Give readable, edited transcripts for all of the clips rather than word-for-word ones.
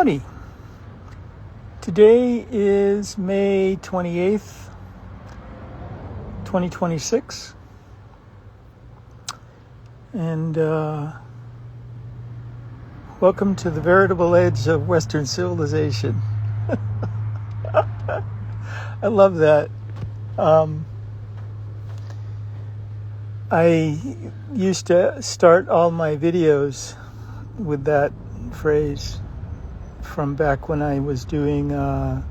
Howdy. Today is May 28th, 2026. And welcome to the veritable edge of Western civilization. I love that. I used to start all my videos with that phrase from back when I was doing the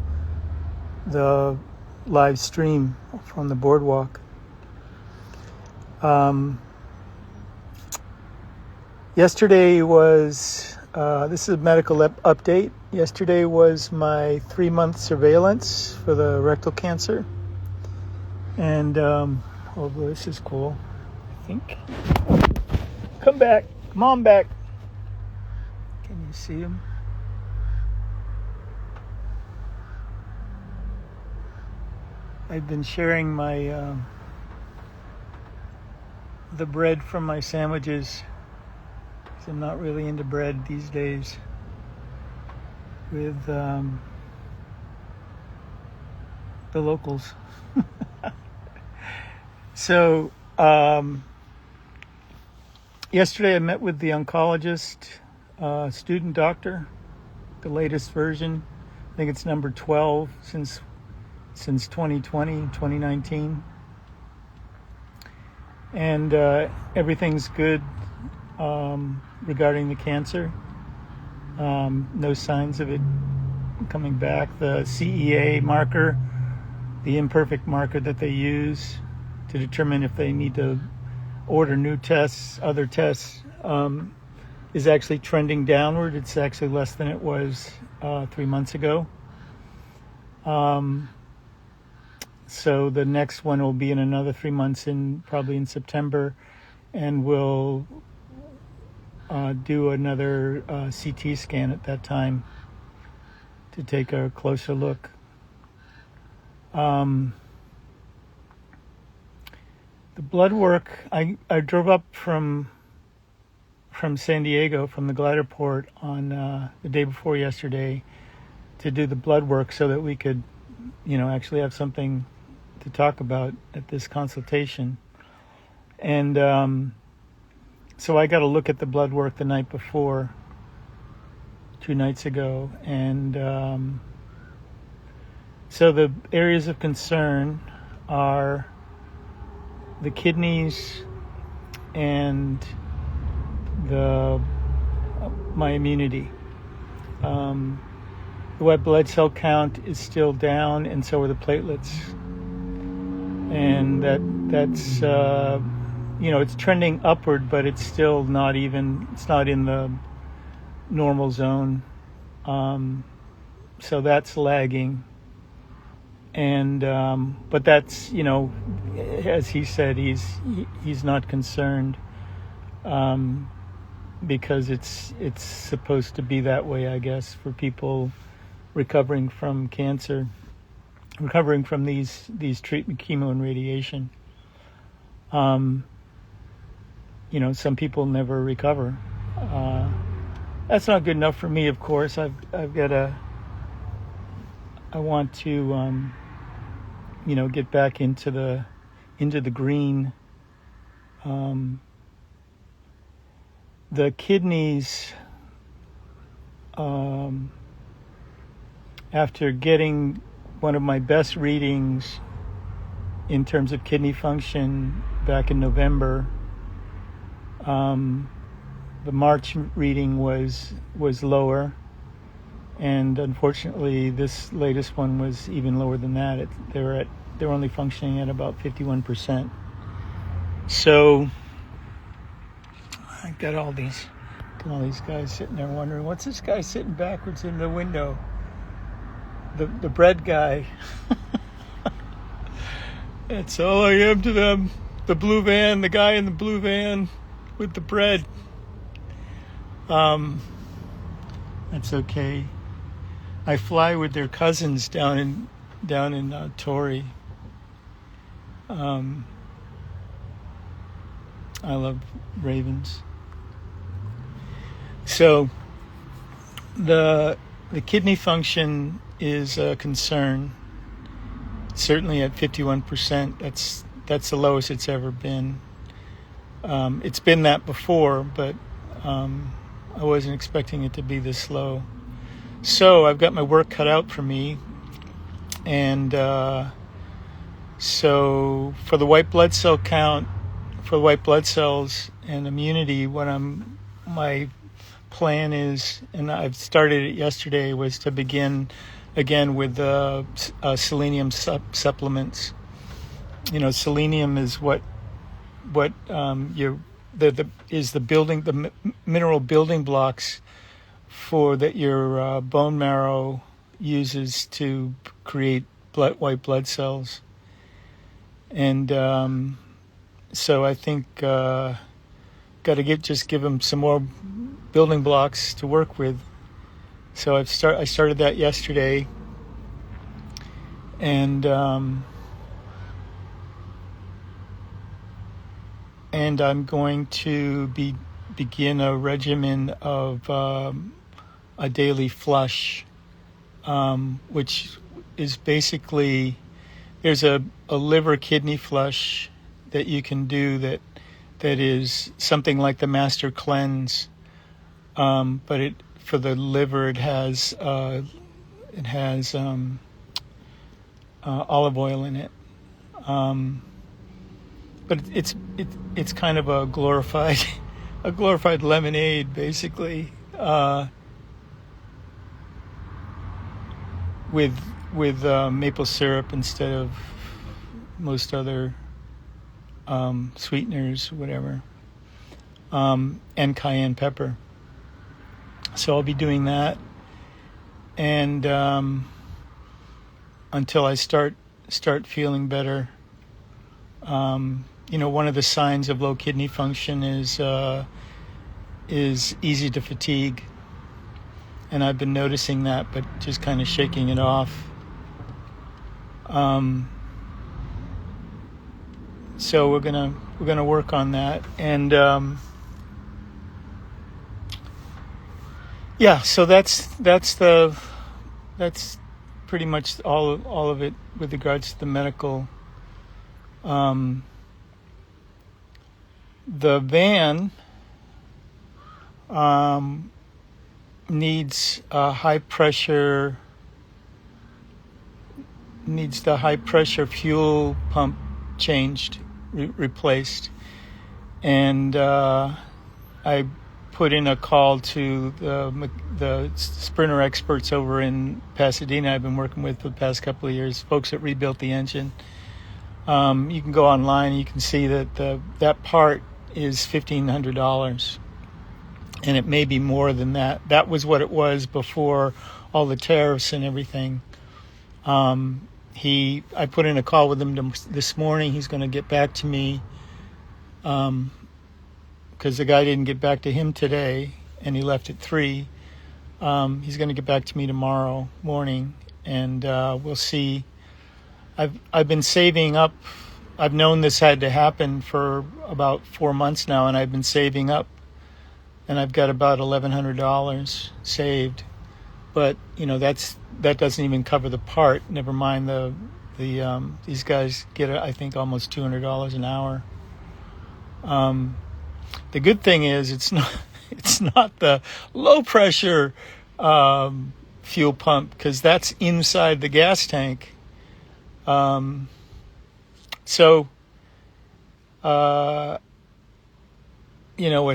live stream from the boardwalk. Yesterday was, this is a medical update. Yesterday was my 3-month surveillance for the rectal cancer. And, oh, this is cool, I think. Come back, come on back. Can you see him? I've been sharing my, the bread from my sandwiches. I'm not really into bread these days with the locals. So yesterday I met with the oncologist, student doctor, the latest version. I think it's number 12 since 2019. And everything's good regarding the cancer. No signs of it coming back. The CEA marker, the imperfect marker that they use to determine if they need to order new tests, other tests, is actually trending downward. It's actually less than it was 3 months ago. So the next one will be in another 3 months, probably in September, and we'll do another CT scan at that time to take a closer look. The blood work, I drove up from San Diego, from the glider port on the day before yesterday to do the blood work so that we could, actually have something to talk about at this consultation. And so I got to look at the blood work the night before, 2 nights ago. And so the areas of concern are the kidneys and my immunity. The white blood cell count is still down, and so are the platelets. And that's it's trending upward, but it's still not it's not in the normal zone. So that's lagging. And but that's, as he said, he's not concerned because it's supposed to be that way, I guess, for people recovering from cancer, recovering from these treatment, chemo and radiation. Some people never recover. That's not good enough for me, of course. I want to get back into the green. The kidneys, after getting one of my best readings in terms of kidney function back in November, the March reading was lower, and unfortunately this latest one was even lower than that. They're only functioning at about 51%. So I got all these guys sitting there wondering, what's this guy sitting backwards in the window? The bread guy. That's all I am to them. The blue van, the guy in the blue van with the bread. That's okay. I fly with their cousins down in Torrey. I love ravens. So the the kidney function is a concern. Certainly at 51%, that's the lowest it's ever been. It's been that before, but I wasn't expecting it to be this low. So I've got my work cut out for me, and so for the white blood cell count, for the white blood cells and immunity, my plan is, and I've started it yesterday, was to begin again with selenium supplements. Selenium is what is the mineral building blocks for that your bone marrow uses to create white blood cells. And so I think got to give them some more building blocks to work with. So I started that yesterday, and I'm going to begin a regimen of a daily flush, which is basically, there's a liver kidney flush that you can do that is something like the Master Cleanse, but for the liver it has olive oil in it, but it's kind of a glorified lemonade, basically, with maple syrup instead of most other sweeteners, whatever, and cayenne pepper. So I'll be doing that, and until I start feeling better. One of the signs of low kidney function is easy to fatigue, and I've been noticing that, but just kind of shaking it off. So we're gonna work on that, and so that's pretty much all of it with regards to the medical. The van needs the high pressure fuel pump changed, replaced, and I put in a call to the Sprinter experts over in Pasadena I've been working with for the past couple of years, folks that rebuilt the engine. You can go online and you can see that that part is $1,500, and it may be more than that. That was what it was before all the tariffs and everything. I put in a call with him this morning. He's going to get back to me, because the guy didn't get back to him today, and he left at 3. He's going to get back to me tomorrow morning, and we'll see. I've been saving up. I've known this had to happen for about 4 months now, and I've been saving up, and I've got about $1,100 saved. But that doesn't even cover the part. Never mind these guys get I think almost $200 an hour. The good thing is it's not the low pressure fuel pump, because that's inside the gas tank. So what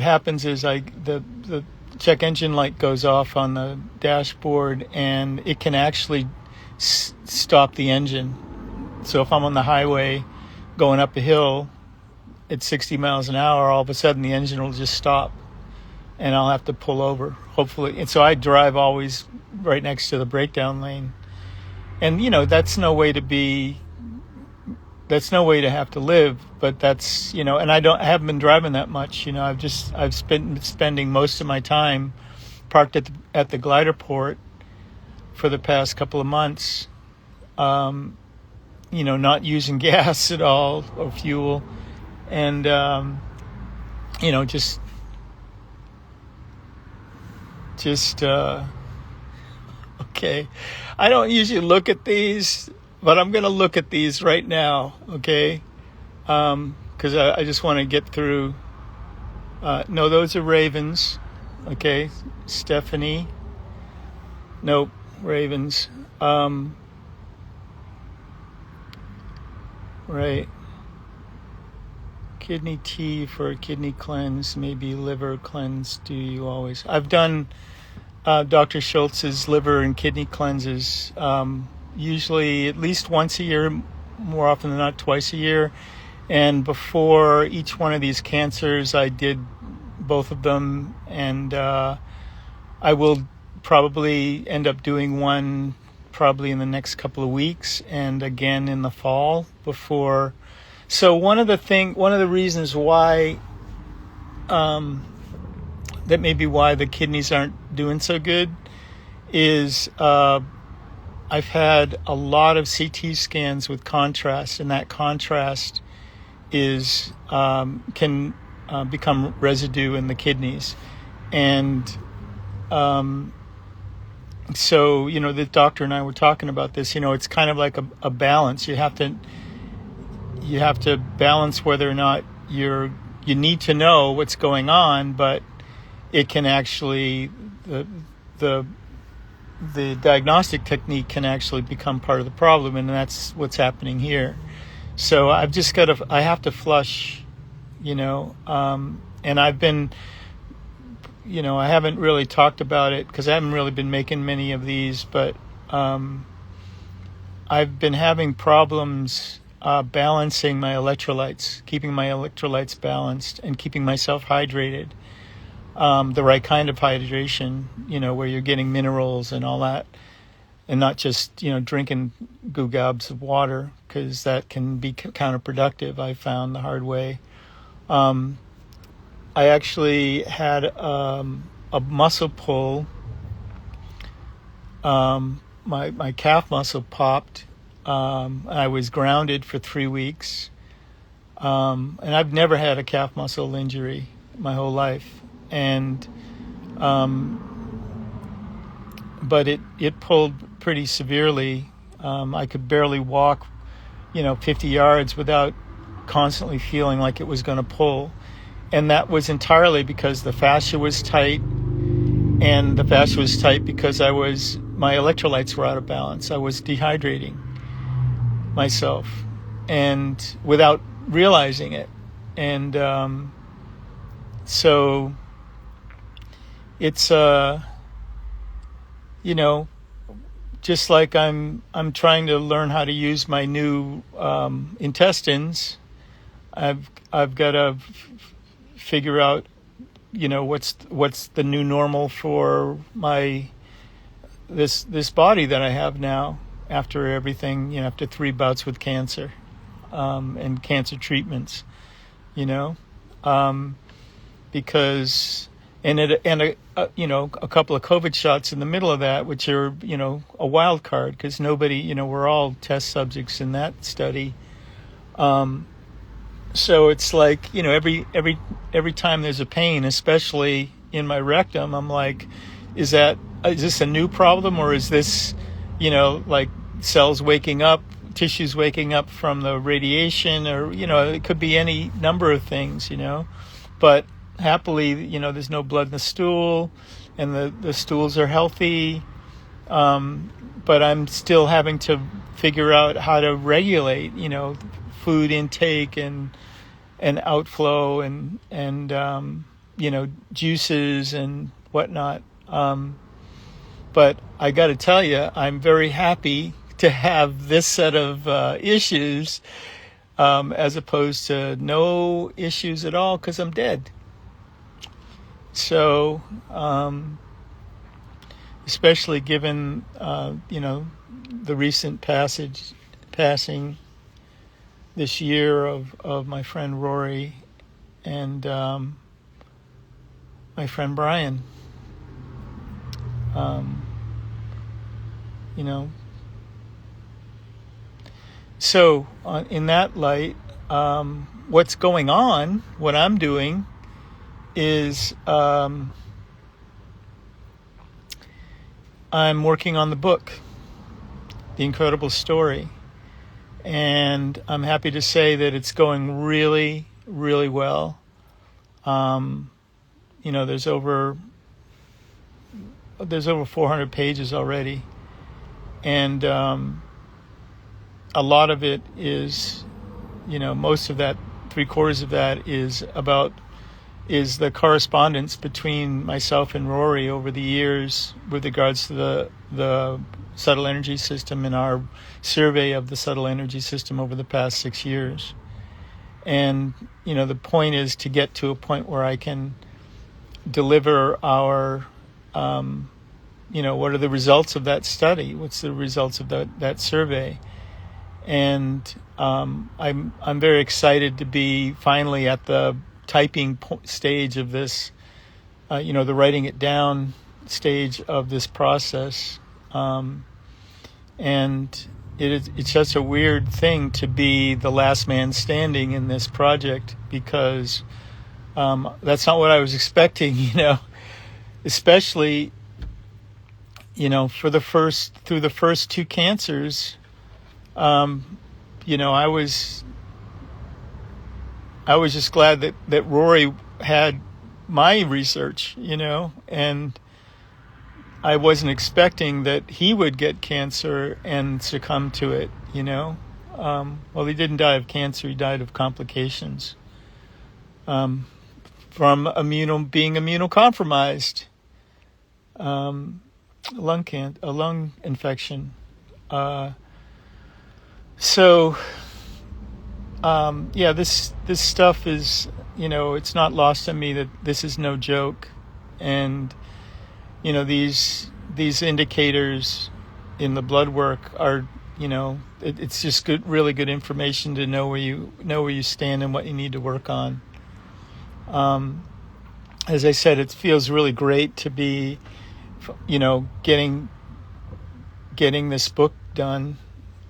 happens is the check engine light goes off on the dashboard, and it can actually stop the engine. So if I'm on the highway going up a hill at 60 miles an hour, all of a sudden the engine will just stop, and I'll have to pull over, hopefully. And so I drive always right next to the breakdown lane. And, that's no way to have to live, but that's, and I haven't been driving that much. I've been spending most of my time parked at the glider port for the past couple of months, not using gas at all or fuel. And, Okay. I don't usually look at these, but I'm going to look at these right now, okay? Because I just want to get through. No, those are ravens, okay? Stephanie. Nope, ravens. Right. Kidney tea for a kidney cleanse, maybe liver cleanse. Do you always? I've done Dr. Schultz's liver and kidney cleanses usually at least once a year, more often than not twice a year. And before each one of these cancers, I did both of them, and I will probably end up doing one probably in the next couple of weeks, and again in the fall before. So one of the reasons why that may be why the kidneys aren't doing so good is I've had a lot of CT scans with contrast, and that contrast is can become residue in the kidneys. And so, the doctor and I were talking about this. It's kind of like a balance. You have to balance whether or not you need to know what's going on, but it can actually the diagnostic technique can actually become part of the problem, and that's what's happening here. So I have to flush, and I've been, I haven't really talked about it because I haven't really been making many of these, but I've been having problems balancing my electrolytes, keeping my electrolytes balanced, and keeping myself hydrated. The right kind of hydration, where you're getting minerals and all that, and not just, drinking goo gobs of water, because that can be counterproductive. I found the hard way. I actually had a muscle pull. My calf muscle popped. I was grounded for 3 weeks. And I've never had a calf muscle injury my whole life. And but it pulled pretty severely. I could barely walk 50 yards without constantly feeling like it was going to pull, and that was entirely because the fascia was tight, and the fascia was tight because my electrolytes were out of balance. I was dehydrating myself, and without realizing it. And so it's just like I'm trying to learn how to use my new intestines. I've got to figure out what's the new normal for this body that I have now after everything, after 3 bouts with cancer and cancer treatments, because a couple of COVID shots in the middle of that, which are a wild card because nobody, we're all test subjects in that study. So it's like, every time there's a pain, especially in my rectum, I'm like, is this a new problem, or is this, like cells waking up, tissues waking up from the radiation, or, it could be any number of things, but happily, there's no blood in the stool, and the stools are healthy. But I'm still having to figure out how to regulate, food intake and outflow and juices and whatnot. But I got to tell you, I'm very happy to have this set of issues as opposed to no issues at all, because I'm dead. So, especially given, the recent passing this year of my friend Rory and my friend Brian. So in that light, what's going on, what I'm doing is I'm working on the book, The Incredible Story. And I'm happy to say that it's going really, really well. There's over 400 pages already. And a lot of it is, most of that, 3/4 of that is the correspondence between myself and Rory over the years with regards to the subtle energy system and our survey of the subtle energy system over the past 6 years. And, the point is to get to a point where I can deliver our, what are the results of that study? What's the results of that survey? And I'm very excited to be finally at the typing stage of this, the writing it down stage of this process. And it's just a weird thing to be the last man standing in this project, because that's not what I was expecting, especially, through the first two cancers. I was just glad that Rory had my research, and I wasn't expecting that he would get cancer and succumb to it, Well, he didn't die of cancer, he died of complications from being immunocompromised, a lung infection. This stuff is, it's not lost on me that this is no joke. And, these indicators in the blood work are, it's just really good information to know where you stand and what you need to work on. As I said, it feels really great to be, getting this book done.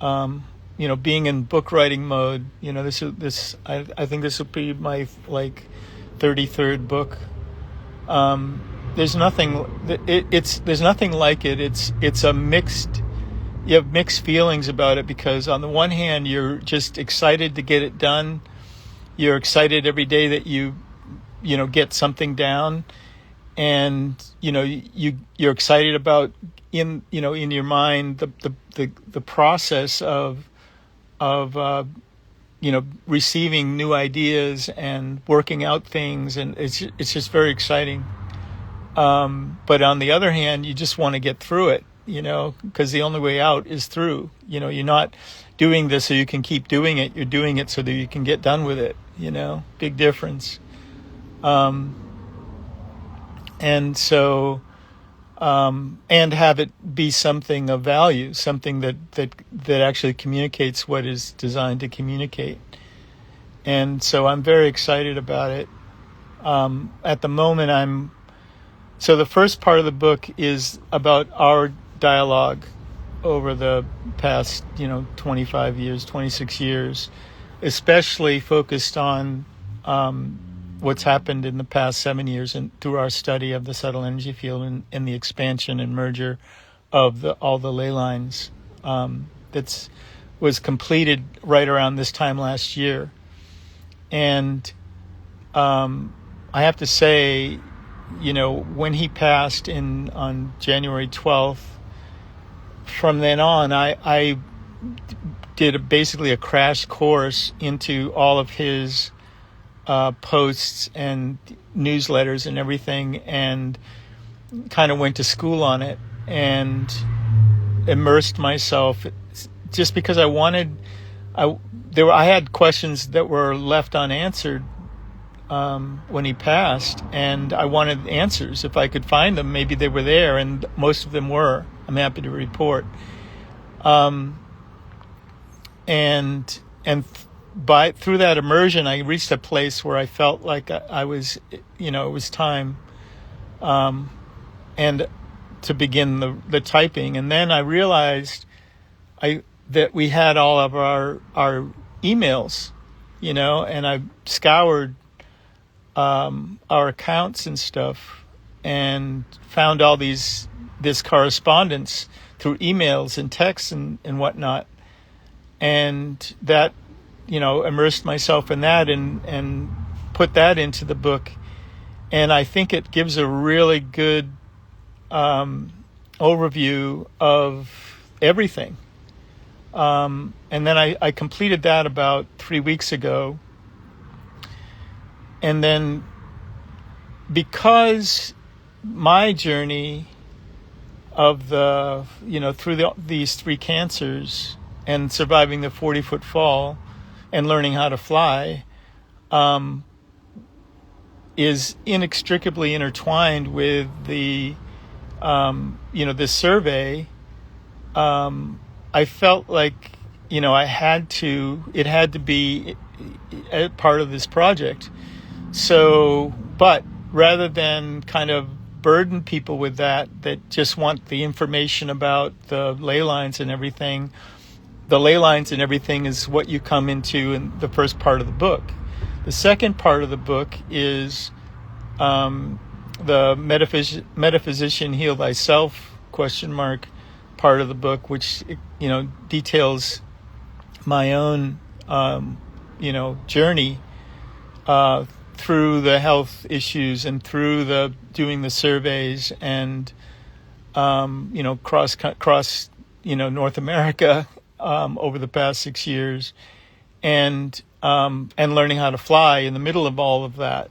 Being in book writing mode, I think this will be my 33rd book. There's nothing like it. It's a mixed. You have mixed feelings about it, because on the one hand you're just excited to get it done. You're excited every day that you get something down, and you're excited about in your mind the process of receiving new ideas and working out things, and it's just very exciting. But on the other hand, you just want to get through it, because the only way out is through. You're not doing this so you can keep doing it. You're doing it so that you can get done with it. Big difference. And so. And have it be something of value, something that actually communicates what is designed to communicate. And so I'm very excited about it. At the moment, so the first part of the book is about our dialogue over the past, 25 years, 26 years, especially focused on what's happened in the past 7 years and through our study of the subtle energy field and the expansion and merger of all the ley lines that was completed right around this time last year. And I have to say, when he passed on January 12th, from then on, I did basically a crash course into all of his posts and newsletters and everything, and kind of went to school on it and immersed myself, just because I had questions that were left unanswered when he passed, and I wanted answers. If I could find them, maybe they were there, and most of them were. I'm happy to report. Through that immersion, I reached a place where I felt like I was, it was time, and to begin the typing. And then I realized that we had all of our emails, and I scoured our accounts and stuff, and found all this correspondence through emails and texts and whatnot. And that, immersed myself in that and put that into the book. And I think it gives a really good overview of everything. And then I completed that about 3 weeks ago. And then because my journey of through these 3 cancers and surviving the 40-foot fall and learning how to fly is inextricably intertwined with the this survey. I felt like it had to be a part of this project. So, but rather than kind of burden people with that just want the information about the ley lines and everything, the ley lines and everything is what you come into in the first part of the book. The second part of the book is the metaphysician heal thyself ? Part of the book, which details my own journey through the health issues and through the doing the surveys and cross North America over the past 6 years, and learning how to fly in the middle of all of that,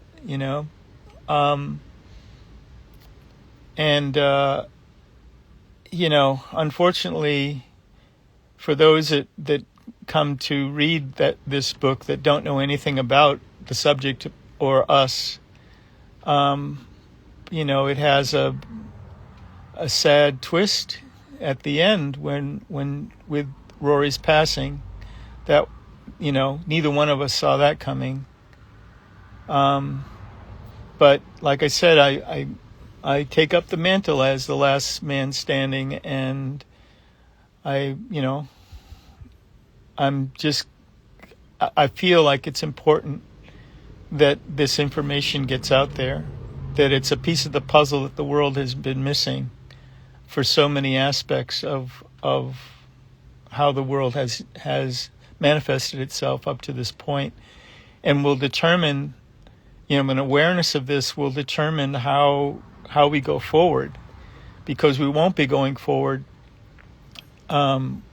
unfortunately, for those that come to read this book that don't know anything about the subject or us, it has a sad twist at the end when with Rory's passing, that neither one of us saw that coming. But like I said, I take up the mantle as the last man standing, and I feel like it's important that this information gets out there, that it's a piece of the puzzle that the world has been missing for so many aspects of how the world has manifested itself up to this point, and will determine, an awareness of this will determine how we go forward, because we won't be going forward in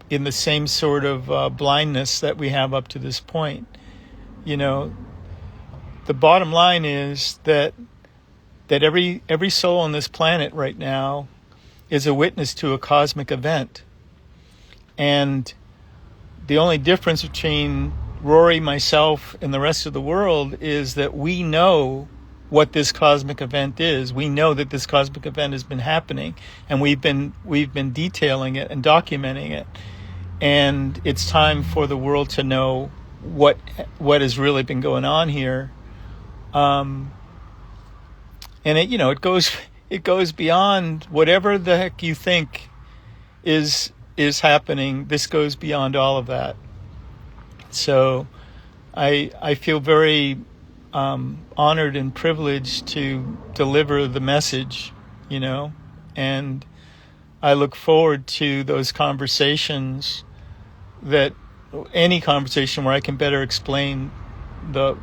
the same sort of blindness that we have up to this point. The bottom line is that every soul on this planet right now is a witness to a cosmic event. And the only difference between Rory, myself, and the rest of the world is that we know what this cosmic event is. We know that this cosmic event has been happening, and we've been detailing it and documenting it. And it's time for the world to know what has really been going on here. And it goes beyond whatever the heck you think is happening. This goes beyond all of that. So I feel very honored and privileged to deliver the message, and I look forward to those conversations, any conversation where I can better explain the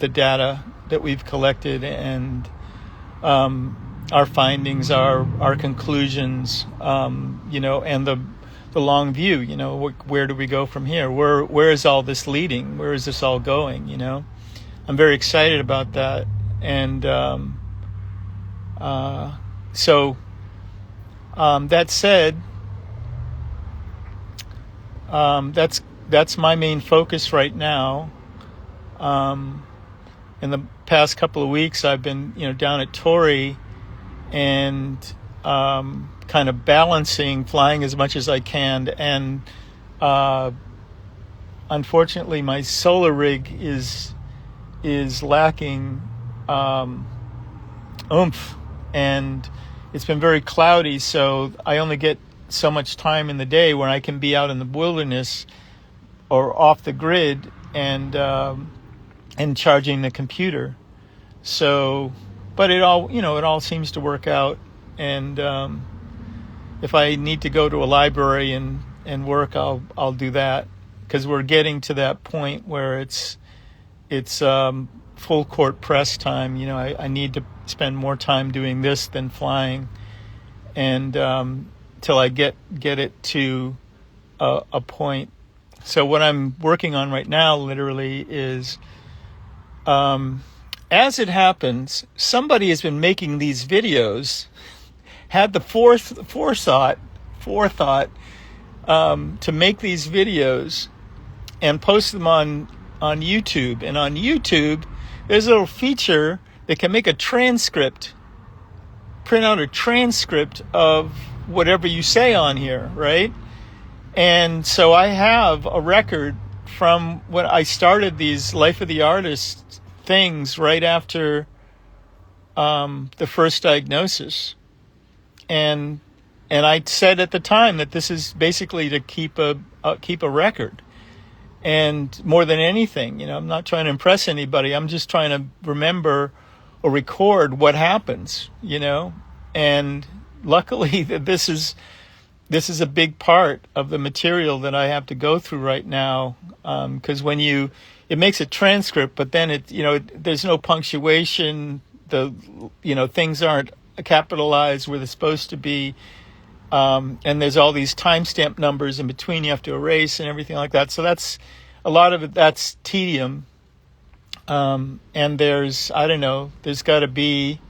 data that we've collected and our findings, our conclusions, and the long view. Where do we go from here? Where is all this leading? Where is this all going? I'm very excited about that, and so that said, that's my main focus right now. In the past couple of weeks, I've been down at Torrey and kind of balancing, flying as much as I can, and unfortunately my solar rig is lacking oomph, and it's been very cloudy, so I only get so much time in the day where I can be out in the wilderness or off the grid and charging the computer. So, but it all seems to work out. And if I need to go to a library and work, I'll do that, because we're getting to that point where it's full court press time. I need to spend more time doing this than flying, and till I get it to a point. So what I'm working on right now, literally, is as it happens, somebody has been making these videos, had the forethought to make these videos and post them on YouTube. And on YouTube, there's a little feature that can make a transcript, print out a transcript of whatever you say on here, right? And so I have a record from when I started these Life of the Artist things right after the first diagnosis. And I said at the time that this is basically to keep a record. And more than anything, I'm not trying to impress anybody. I'm just trying to remember or record what happens, And luckily, this is a big part of the material that I have to go through right now. Because it makes a transcript, but then there's no punctuation. Things aren't capitalized where they're supposed to be. And there's all these timestamp numbers in between you have to erase and everything like that. So that's a lot of it. That's tedium. And there's got to be,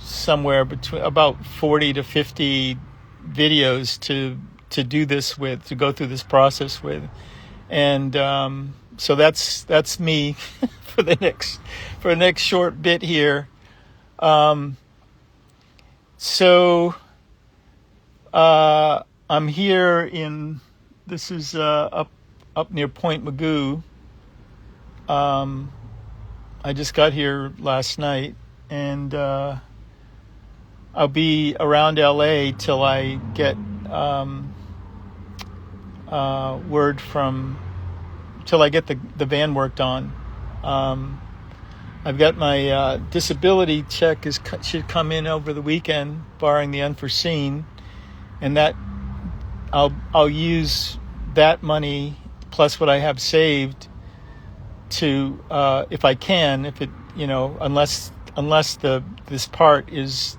somewhere between about 40 to 50 videos to do this with, to go through this process with. And so that's me for the next short bit here. So I'm here this is up near Point Magoo. I just got here last night, and I'll be around LA till I get word till I get the van worked on. I've got my disability check should come in over the weekend, barring the unforeseen, and that I'll use that money plus what I have saved to, if I can, if it unless this part is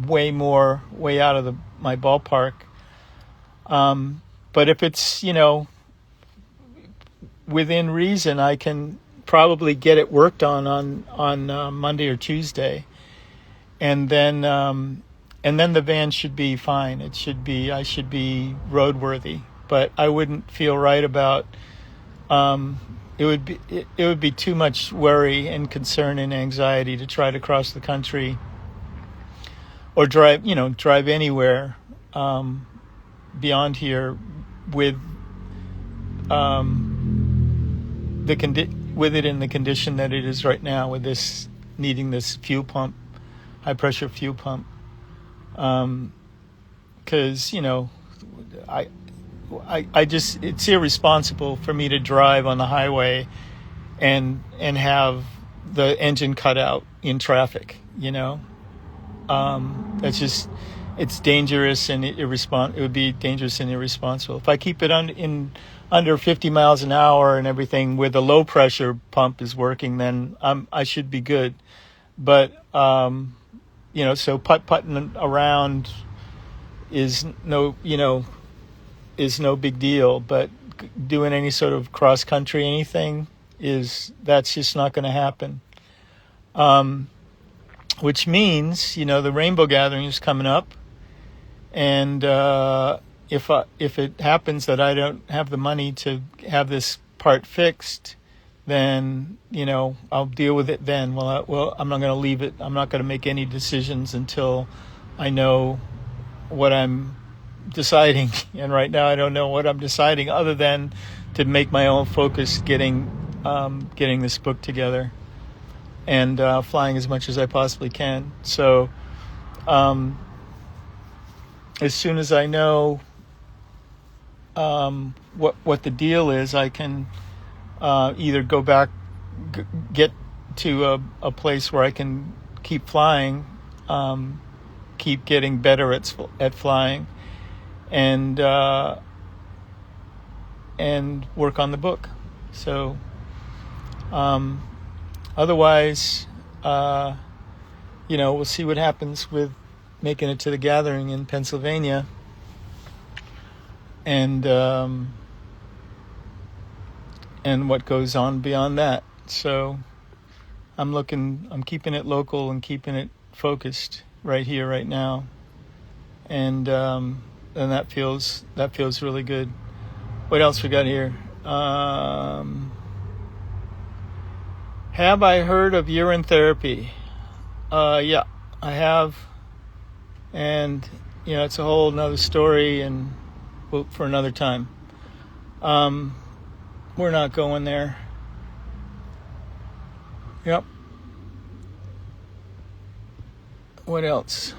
way out of my ballpark. But if it's within reason, I can probably get it worked on Monday or Tuesday, and then the van should be fine. I should be roadworthy, but I wouldn't feel right about. It would be too much worry and concern and anxiety to try to cross the country or drive anywhere beyond here with with it in the condition that it is right now, with this needing this fuel pump, high pressure fuel pump. Because I just, it's irresponsible for me to drive on the highway and have the engine cut out in traffic. That's just, it's dangerous and it would be dangerous and irresponsible. If I keep it under 50 miles an hour and everything, where the low pressure pump is working, then I should be good. But so putting around is no big deal. But doing any sort of cross country anything that's just not going to happen. Which means the Rainbow Gathering is coming up, and if it happens that I don't have the money to have this part fixed, then I'll deal with it then. Well, I'm not going to leave it. I'm not going to make any decisions until I know what I'm deciding. And right now, I don't know what I'm deciding, other than to make my own focus getting this book together and flying as much as I possibly can. So as soon as I know what the deal is, I can either go back, get to a place where I can keep flying, keep getting better at flying, and work on the book. So otherwise, we'll see what happens with making it to the gathering in Pennsylvania, and what goes on beyond that. So I'm keeping it local and keeping it focused right here, right now, and that feels really good. What else we got here? Have I heard of urine therapy? Yeah, I have, and it's a whole another story, and for another time. We're not going there. Yep. What else?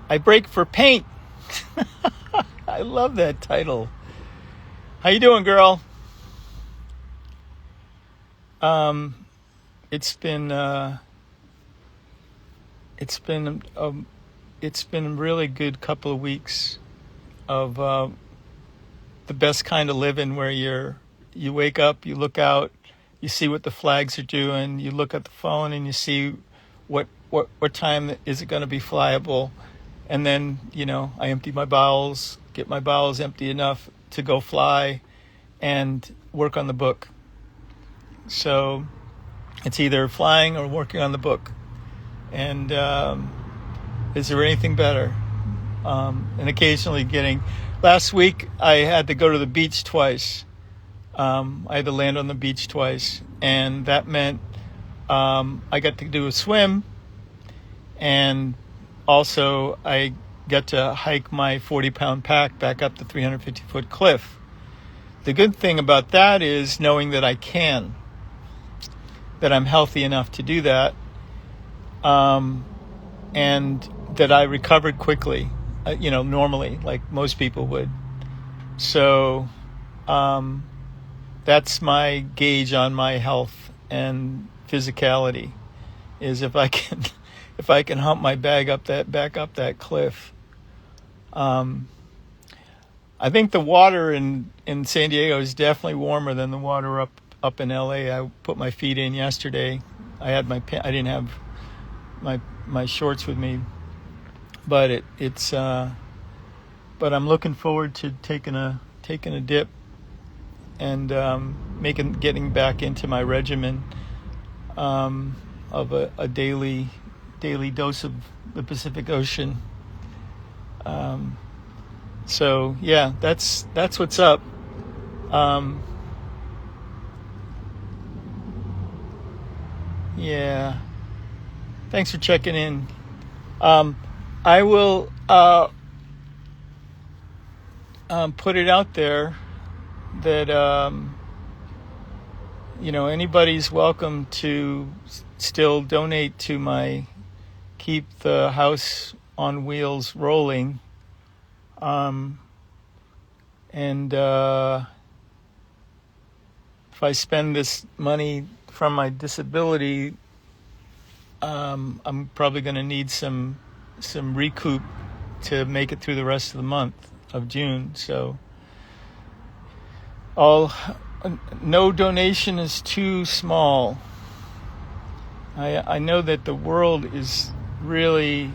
I break for paint. I love that title. How you doing, girl? It's been a really good couple of weeks of the best kind of living, where you wake up, you look out, you see what the flags are doing, you look at the phone and you see what time is it going to be flyable, and then I empty my bowels, get my bowels empty enough to go fly and work on the book. So it's either flying or working on the book. And is there anything better? And occasionally last week I had to go to the beach twice. I had to land on the beach twice, and that meant I got to do a swim, and also I got to hike my 40-pound pack back up the 350-foot cliff. The good thing about that is knowing that that I'm healthy enough to do that, and that I recovered quickly, normally, like most people would. So that's my gauge on my health and physicality, is if I can hump my back up that cliff. I think the water in San Diego is definitely warmer than the water up in LA. I put my feet in yesterday. I didn't have my shorts with me, but but I'm looking forward to taking a dip and getting back into my regimen of a daily dose of the Pacific Ocean. So yeah, that's what's up. Yeah, thanks for checking in. I will put it out there that anybody's welcome to still donate to my Keep the House on Wheels rolling. And if I spend this money from my disability, I'm probably going to need some recoup to make it through the rest of the month of June. So no donation is too small. I know that the world is really,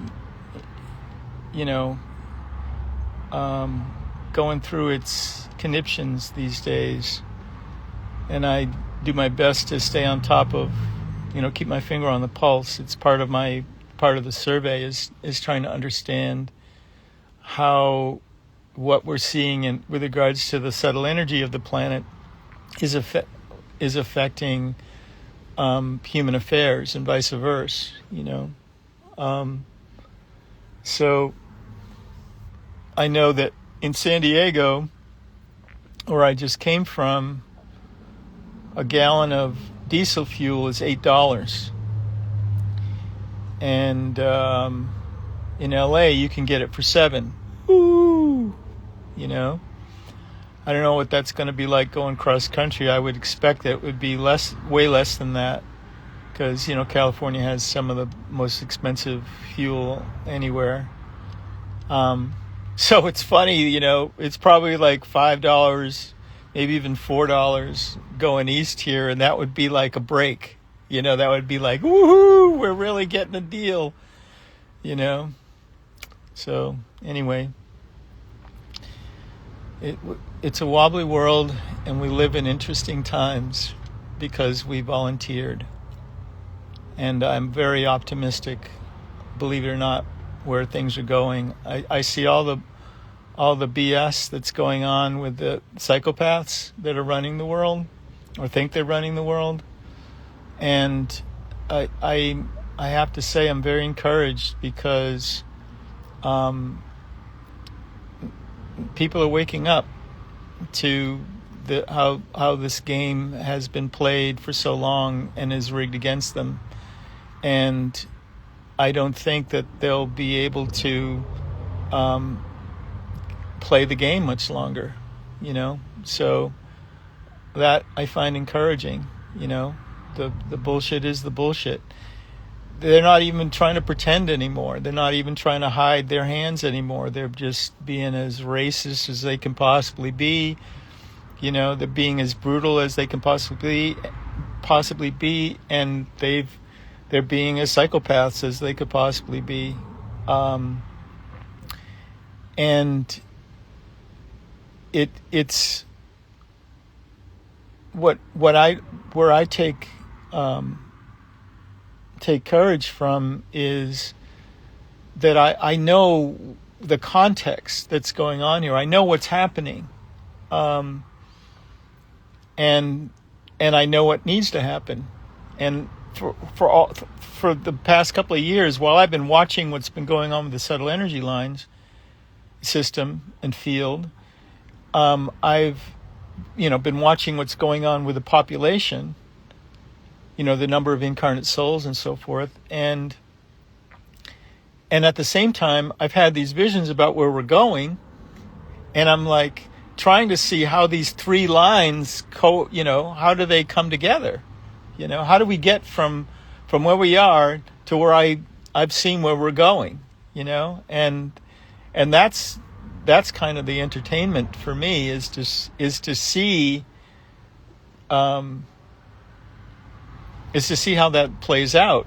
going through its conniptions these days, and I do my best to stay on top of, keep my finger on the pulse. It's part of the survey is trying to understand how what we're seeing with regards to the subtle energy of the planet is affecting human affairs and vice versa. So I know that in San Diego, where I just came from, a gallon of diesel fuel is $8. And in LA, you can get it for $7. Ooh, you know. I don't know what that's going to be like going cross country. I would expect that it would be way less than that, because, you know, California has some of the most expensive fuel anywhere. So it's funny, you know, it's probably like $5, maybe even $4 going east here, and that would be like a break. You know, that would be like, woohoo, we're really getting a deal, you know. So anyway, it's a wobbly world, and we live in interesting times because we volunteered. And I'm very optimistic, believe it or not, where things are going. I see all the BS that's going on with the psychopaths that are running the world, or think they're running the world. And I have to say I'm very encouraged, because people are waking up to how this game has been played for so long and is rigged against them. And I don't think that they'll be able to play the game much longer, you know. So that I find encouraging, you know. The bullshit is the bullshit. They're not even trying to pretend anymore. They're not even trying to hide their hands anymore. They're just being as racist as they can possibly be. You know, they're being as brutal as they can possibly be, and they're being as psychopaths as they could possibly be. And it's where I take courage from is that I know the context that's going on here. I know what's happening, and I know what needs to happen. And for the past couple of years, while I've been watching what's been going on with the subtle energy lines system and field, I've been watching what's going on with the population, you know, the number of incarnate souls and so forth. And at the same time, I've had these visions about where we're going, and I'm like trying to see how these three lines how do they come together? You know, how do we get from where we are to where I've seen where we're going, you know? And that's kind of the entertainment for me, is to see how that plays out.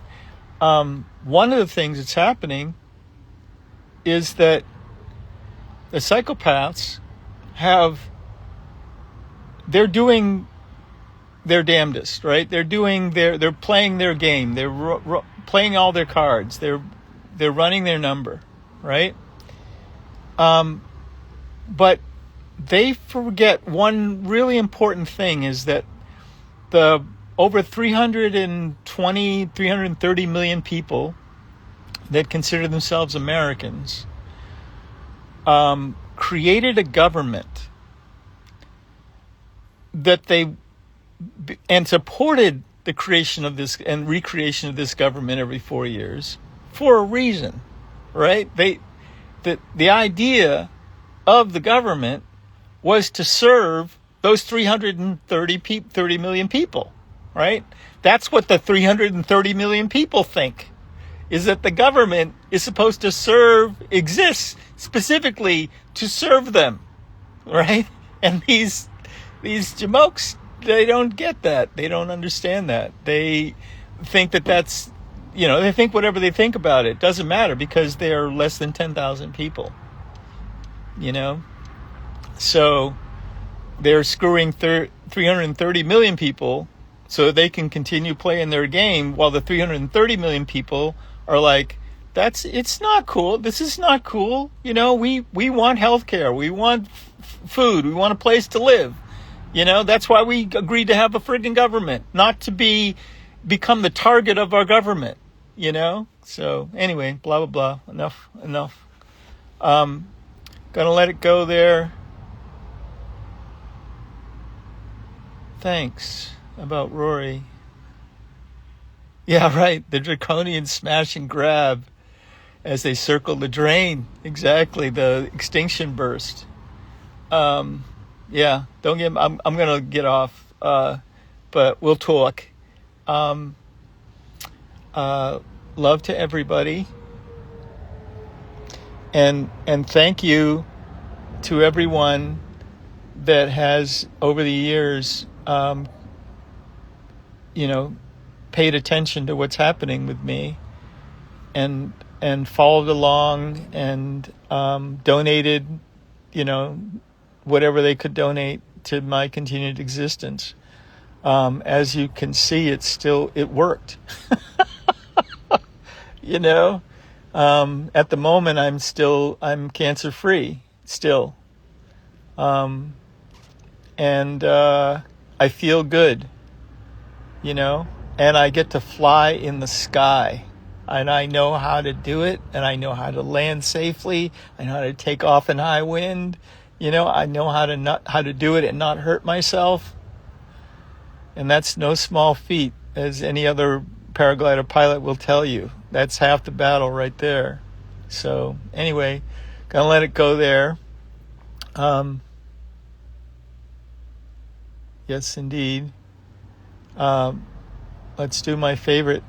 One of the things that's happening is that the psychopaths they're doing their damnedest, right? They're playing their game. They're playing all their cards. They're running their number, right? But they forget one really important thing, is that the over 330 million people that consider themselves Americans created a government and supported the creation of this and recreation of this government every 4 years for a reason, right? The idea of the government was to serve those 330 million people, right? That's what the 330 million people think, is that the government is supposed to exists specifically to serve them, right? And these jamokes, they don't get that. They don't understand that. They think that's, they think whatever they think about it doesn't matter, because they're less than 10,000 people, you know? So they're screwing 330 million people so they can continue playing their game, while the 330 million people are like, it's not cool. This is not cool. You know, we want healthcare. We want food. We want a place to live. You know, that's why we agreed to have a friggin' government, not to become the target of our government, you know? So anyway, blah, blah, blah. Enough. Gonna let it go there. Thanks. About Rory. Yeah, right. The draconian smash and grab as they circle the drain. Exactly. The extinction burst. Yeah, don't get. I'm gonna get off. But we'll talk. Um, love to everybody, and thank you to everyone that has over the years, you know, paid attention to what's happening with me, and followed along and donated, you know, whatever they could donate to my continued existence. As you can see, it worked. You know, at the moment, I'm cancer free still. Um, and I feel good, you know, and I get to fly in the sky. And I know how to do it, and I know how to land safely. I know how to take off in high wind. You know, I know how to do it and not hurt myself. And that's no small feat, as any other paraglider pilot will tell you. That's half the battle right there. So anyway, gonna let it go there. Yes, indeed. Let's do my favorite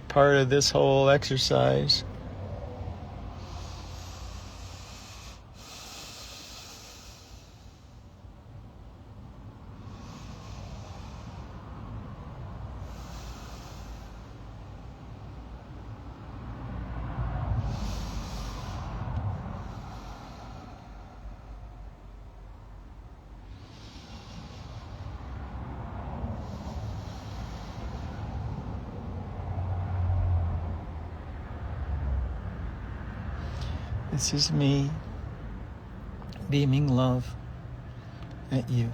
part of this whole exercise. This is me beaming love at you.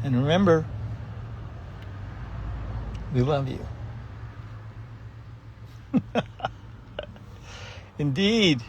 And remember, we love you. Indeed.